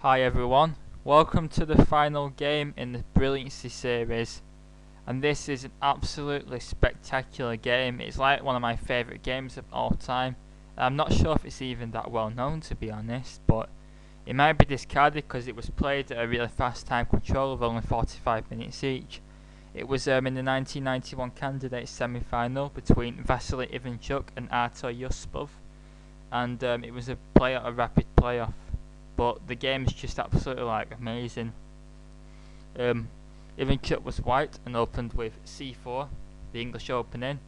Hi everyone, welcome to the final game in the Brilliancy series, and this is an absolutely spectacular game. It's like one of my favourite games of all time. I'm not sure if it's even that well known, to be honest, but it might be discarded because it was played at a really fast time control of only 45 minutes each. It was in the 1991 Candidates semi-final between Vassily Ivanchuk and Artur Yuspov, and it was a rapid playoff. But the game is just absolutely amazing. Ivanchuk was white and opened with c4, the English opening,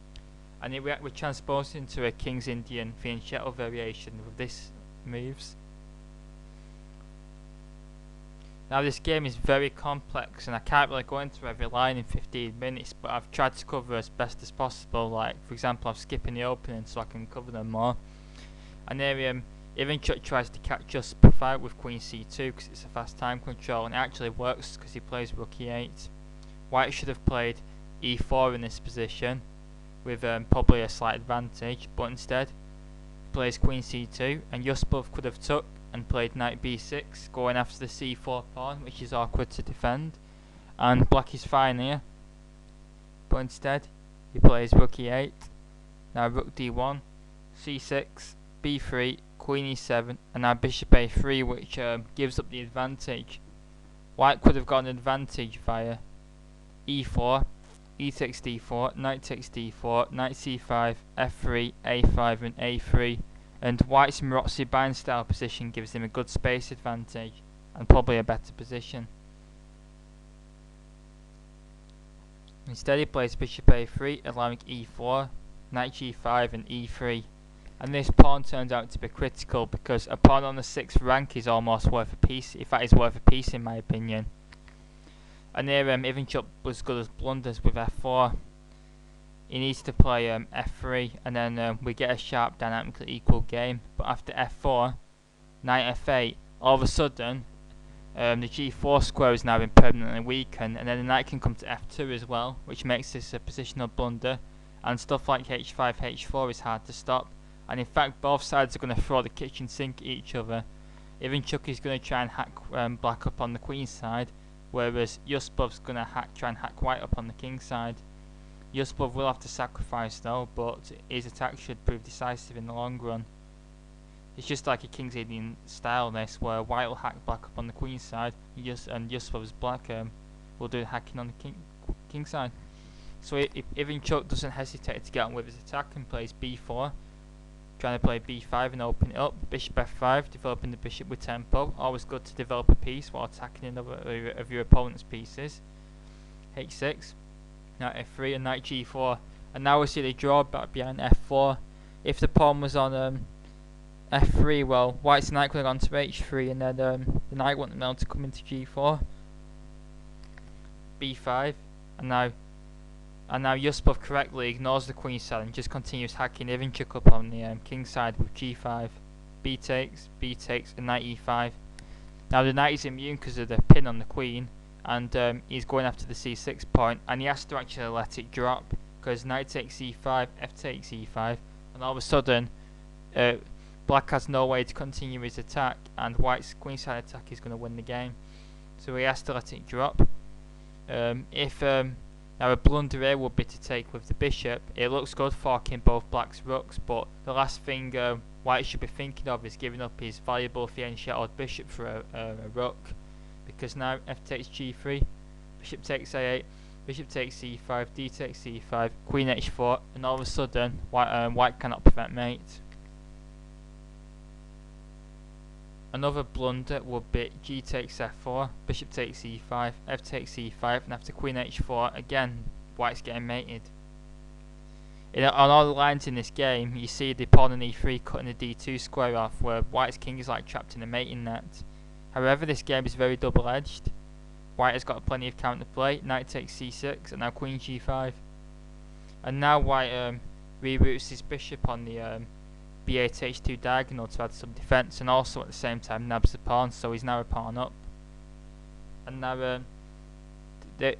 and we transposed into a King's Indian Fianchetto variation with this moves. Now this game is very complex and I can't really go into every line in 15 minutes, but I've tried to cover as best as possible. Like for example, I'm skipping the opening so I can cover them more. And there Ivanchuk tries to catch Yuspov out with Queen c2 because it's a fast time control, and it actually works because he plays Rook e8. White should have played e4 in this position with probably a slight advantage, but instead he plays Queen c2, and Yuspov could have took and played Knight b6, going after the c4 pawn, which is awkward to defend, and black is fine here, but instead he plays Rook e8, now Rook d1, c6, b3, Queen e7, and now Bishop a3, which gives up the advantage. White could have got an advantage via e4, e takes d4, knight takes d4, knight c5, f3, a5 and a3, and White's Maroczy bind style position gives him a good space advantage and probably a better position. Instead he plays Bishop a3, allowing e4, knight g5 and e3. And this pawn turns out to be critical because a pawn on the 6th rank is almost worth a piece, if that is worth a piece in my opinion. And here Ivanchuk was good as blunders with f4. He needs to play f3 and then we get a sharp dynamically equal game. But after f4, knight f8, all of a sudden the g4 square has now been permanently weakened, and then the knight can come to f2 as well, which makes this a positional blunder, and stuff like h5, h4 is hard to stop. And in fact both sides are going to throw the kitchen sink at each other. Ivanchuk is going to try and hack black up on the queen side, whereas Yuspov's going to try and hack white up on the king side. Yuspov will have to sacrifice though, but his attack should prove decisive in the long run. It's just like a King's Indian style this, where white will hack black up on the queen side, and Yuspov's black will do the hacking on the king side. So if Ivanchuk doesn't hesitate to get on with his attack and plays b4, trying to play b5 and open it up, bishop f5, developing the bishop with tempo, always good to develop a piece while attacking another of your opponent's pieces. h6, knight f3 and knight g4, and now we see the drawback behind f4. If the pawn was on f3, well, white's knight could have gone to h3 and then the knight wouldn't be able to come into g4. b5, and now Yuspov correctly ignores the queen side and just continues hacking Ivanchuk up on the king side with g5, b takes, and knight e5. Now the knight is immune because of the pin on the queen, and he's going after the c6 point, and he has to actually let it drop because knight takes e5, f takes e5, and all of a sudden black has no way to continue his attack, and white's queenside attack is going to win the game, so he has to let it drop. Now a blunder here would be to take with the bishop. It looks good forking both black's rooks, but the last thing white should be thinking of is giving up his valuable fianchettoed bishop for a rook, because now f takes g3, bishop takes a8, bishop takes c5, d takes c5, queen h4, and all of a sudden white cannot prevent mate. Another blunder would be g takes f4, bishop takes e5, f takes e5, and after queen h4, again, white's getting mated. On all the lines in this game, you see the pawn on e3 cutting the d2 square off, where white's king is like trapped in a mating net. However, this game is very double-edged. White has got plenty of counterplay, knight takes c6, and now queen g5. And now white reroutes his bishop on the b8 h2 diagonal to add some defence, and also at the same time nabs the pawn, so he's now a pawn up. And now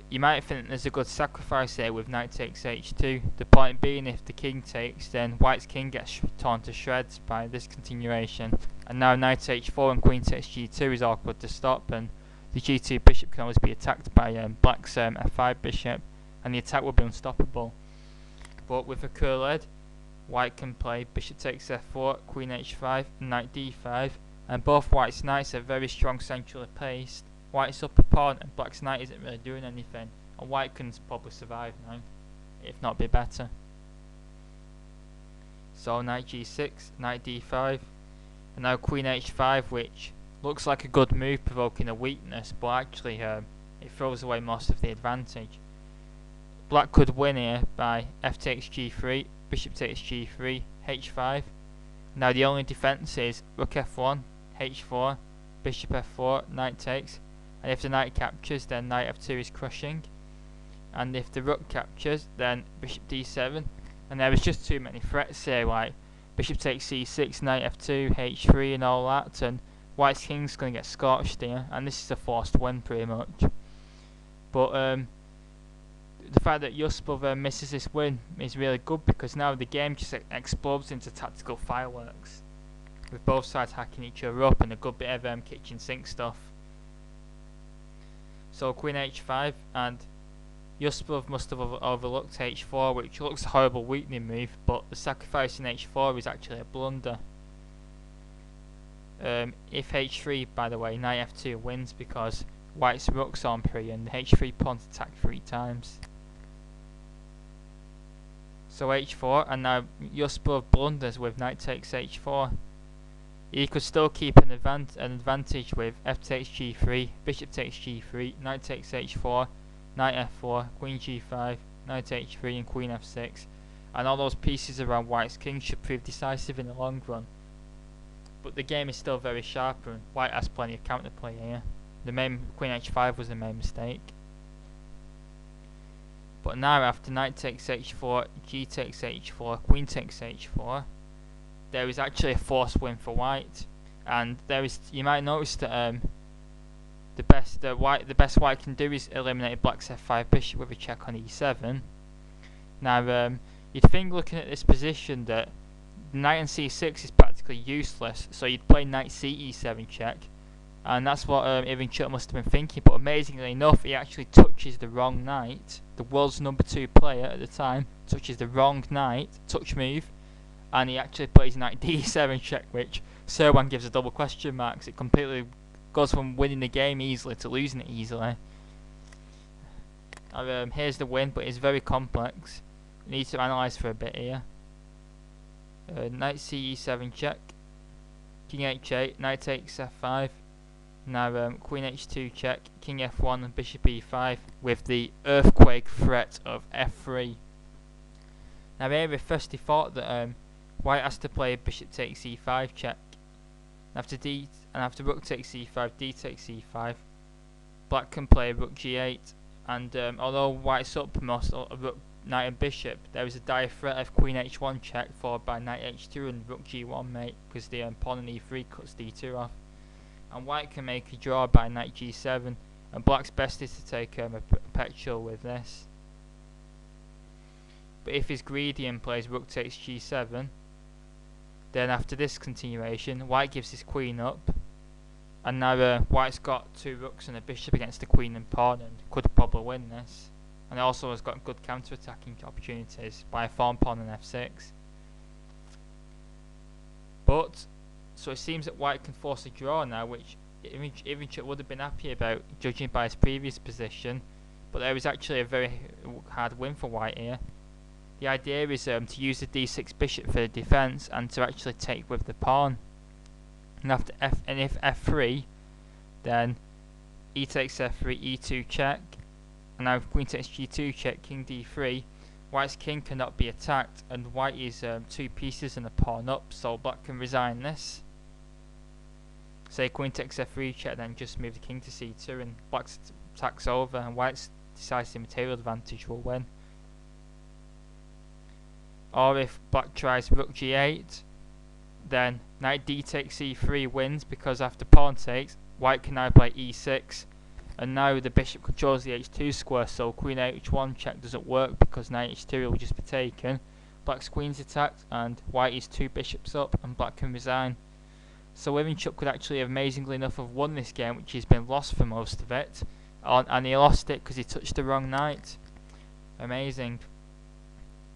you might think there's a good sacrifice here with knight takes h2. The point being, if the king takes, then white's king gets torn to shreds by this continuation. And now knight h4 and queen takes g2 is awkward to stop, and the g2 bishop can always be attacked by black's f5 bishop, and the attack will be unstoppable. But with a curled, white can play bishop takes f4, queen h5, and knight d5, and both white's knights are very strong centrally placed. White's upper pawn and black's knight isn't really doing anything, and white can probably survive now, if not be better. So knight g6, knight d5, and now queen h5, which looks like a good move provoking a weakness, but actually it throws away most of the advantage. Black could win here by f takes g3, bishop takes g3, h5. Now the only defense is rook f1, h4, bishop f4, knight takes, and if the knight captures, then knight f2 is crushing, and if the rook captures, then bishop d7, and there is just too many threats here, like bishop takes c6, knight f2, h3 and all that, and white's king's going to get scorched here, and this is a forced win pretty much. But the fact that Yuspov misses this win is really good, because now the game just explodes into tactical fireworks, with both sides hacking each other up and a good bit of kitchen sink stuff. So queen h5, and Yuspov must have overlooked h4, which looks a horrible weakening move, but the sacrifice in h4 is actually a blunder. If h3, by the way, knight f2 wins because white's rook's on pre and the h3 pawn's attacked 3 times. So h4, and now Yuspov blunders with knight takes h4. He could still keep an advantage with f takes g3, bishop takes g3, knight takes h4, knight f4, queen g5, knight h3 and queen f6, and all those pieces around white's king should prove decisive in the long run. But the game is still very sharp, and white has plenty of counterplay here. The main queen h5 was the main mistake. But now after knight takes h4, g takes h4, queen takes h4, there is actually a forced win for white, and there is, you might notice that the best white can do is eliminate black's f5 bishop with a check on e7. Now you'd think, looking at this position, that knight on c6 is practically useless, so you'd play knight c e7 check, and that's what Ivanchuk must have been thinking. But amazingly enough, he actually touches the wrong knight. The world's #2 player at the time touches the wrong knight, touch move, and he actually plays knight d7 check, which Serwan gives a double question mark, 'cause it completely goes from winning the game easily to losing it easily. Here's the win, but it's very complex. We need to analyse for a bit here. Knight c e7 check, king h8, knight takes f5, now queen h2 check, king f1 and bishop e5 with the earthquake threat of f3. Now here we firstly thought that white has to play bishop takes e5 check, and after rook takes e5, d takes e5, black can play rook g8, and although white's up most rook, knight and bishop, there is a dire threat of queen h1 check followed by knight h2 and rook g1 mate, because the pawn on e3 cuts d2 off, and white can make a draw by knight g7, and black's best is to take a perpetual with this. But if he's greedy and plays rook takes g7, then after this continuation, white gives his queen up, and now white's got 2 rooks and a bishop against the queen and pawn, and could probably win this. And also has got good counter-attacking opportunities by a farm pawn and f6. But so it seems that white can force a draw now, which Ivanchuk would have been happy about, judging by his previous position. But there is actually a very hard win for white here. The idea is to use the d6 bishop for the defence and to actually take with the pawn. And after if f3, then e takes f3, e2 check, and now if queen takes g2 check, king d3, white's king cannot be attacked, and white is 2 pieces and a pawn up, so black can resign this. Say queen takes f3 check, then just move the king to c2, and black's attack's over, and white's decisive material advantage will win. Or if black tries rook g8, then knight d takes e3 wins, because after pawn takes, white can now play e6, and now the bishop controls the h2 square, so queen h1 check doesn't work because knight h2 will just be taken. Black's queen's attacked, and white is 2 bishops up, and black can resign. So Ivanchuk could actually, amazingly enough, have won this game, which has been lost for most of it, and he lost it because he touched the wrong knight. Amazing.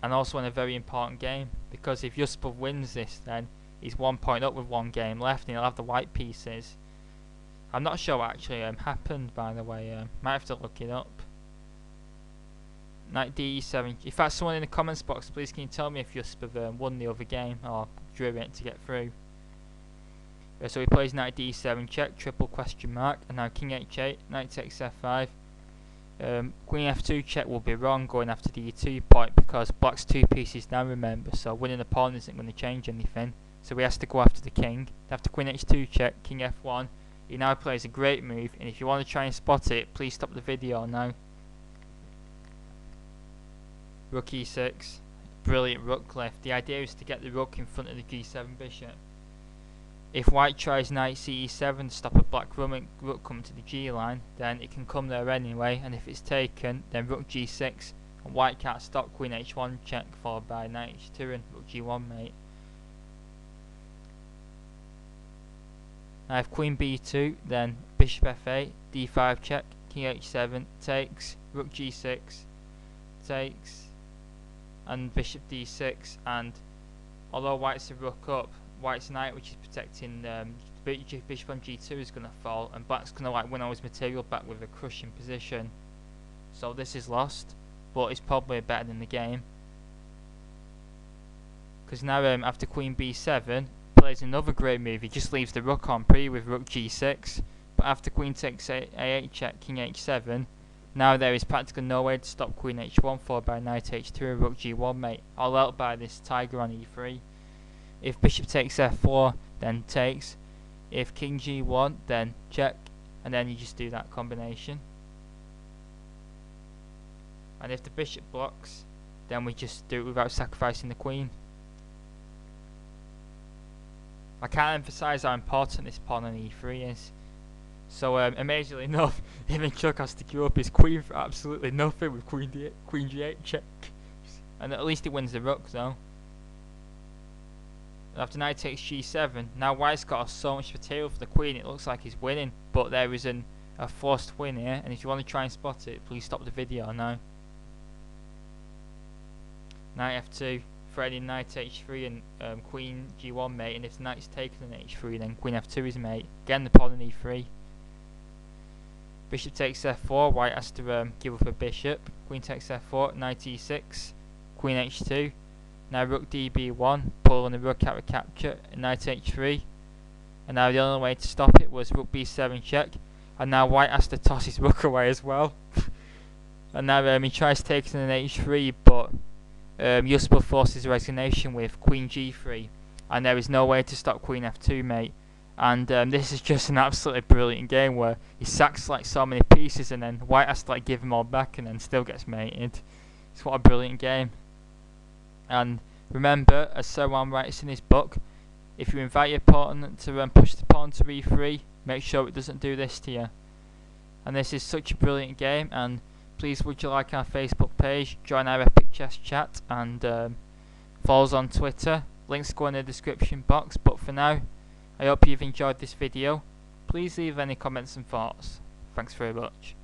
And also in a very important game, because if Yuspov wins this, then he's 1 point up with 1 game left, and he'll have the white pieces. I'm not sure what actually happened, by the way. Might have to look it up. Knight d7. In fact, someone in the comments box, please can you tell me if Yuspov won the other game or drew it to get through. So he plays knight d7 check, triple question mark, and now king h8, knight takes f5. Queen f2 check will be wrong going after the e2 point because black's 2 pieces down, remember, so winning the pawn isn't going to change anything. So he has to go after the king. After queen h2 check, king f1. He now plays a great move, and if you want to try and spot it, please stop the video now. Rook e6, brilliant rook cliff. The idea is to get the rook in front of the g7 bishop. If white tries knight ce7 to stop a black rook coming to the g line, then it can come there anyway, and if it's taken, then rook g6, and white can't stop queen h1 check followed by knight h2 and rook g1 mate. Now if queen b2, then bishop f8, d5 check, king h7 takes, rook g6 takes, and bishop d6, and although white's a rook up, white's knight, which is protecting bishop on g2, is going to fall, and black's going to like win all his material back with a crushing position. So this is lost, but it's probably better than the game, because now after queen b7 plays another great move. He just leaves the rook on pre with rook g6, but after queen takes a8 check, king h7, now there is practically no way to stop queen h1 followed by knight h2 and rook g1 mate, all out by this tiger on e3. If bishop takes f4, then takes. If king g1, then check, and then you just do that combination. And if the bishop blocks, then we just do it without sacrificing the queen. I can't emphasize how important this pawn on e3 is. So amazingly enough, Ivanchuk has to give up his queen for absolutely nothing with queen g8 check, and at least he wins the rook though. After knight takes g7, now white's got so much material for the queen, it looks like he's winning, but there is a forced win here, and if you want to try and spot it, please stop the video now. Knight f2, threatening knight h3 and queen g1 mate, and if the knight's taken on h3, then queen f2 is mate. Again the pawn on e3. Bishop takes f4, white has to give up a bishop. Queen takes f4, knight e6, queen h2. Now rook db1, pulling the rook out of capture, knight h3, and now the only way to stop it was rook b7 check, and now white has to toss his rook away as well. And now he tries taking an h3, but Yuspov forces resignation with queen g3, and there is no way to stop queen f2 mate. And this is just an absolutely brilliant game where he sacks like so many pieces, and then white has to like give them all back, and then still gets mated. It's what a brilliant game. And remember, as Sir Juan writes in his book, if you invite your opponent to push the pawn to e3, make sure it doesn't do this to you. And this is such a brilliant game, and please would you like our Facebook page, join our Epic Chess chat, and follow us on Twitter. Links go in the description box, but for now, I hope you've enjoyed this video. Please leave any comments and thoughts. Thanks very much.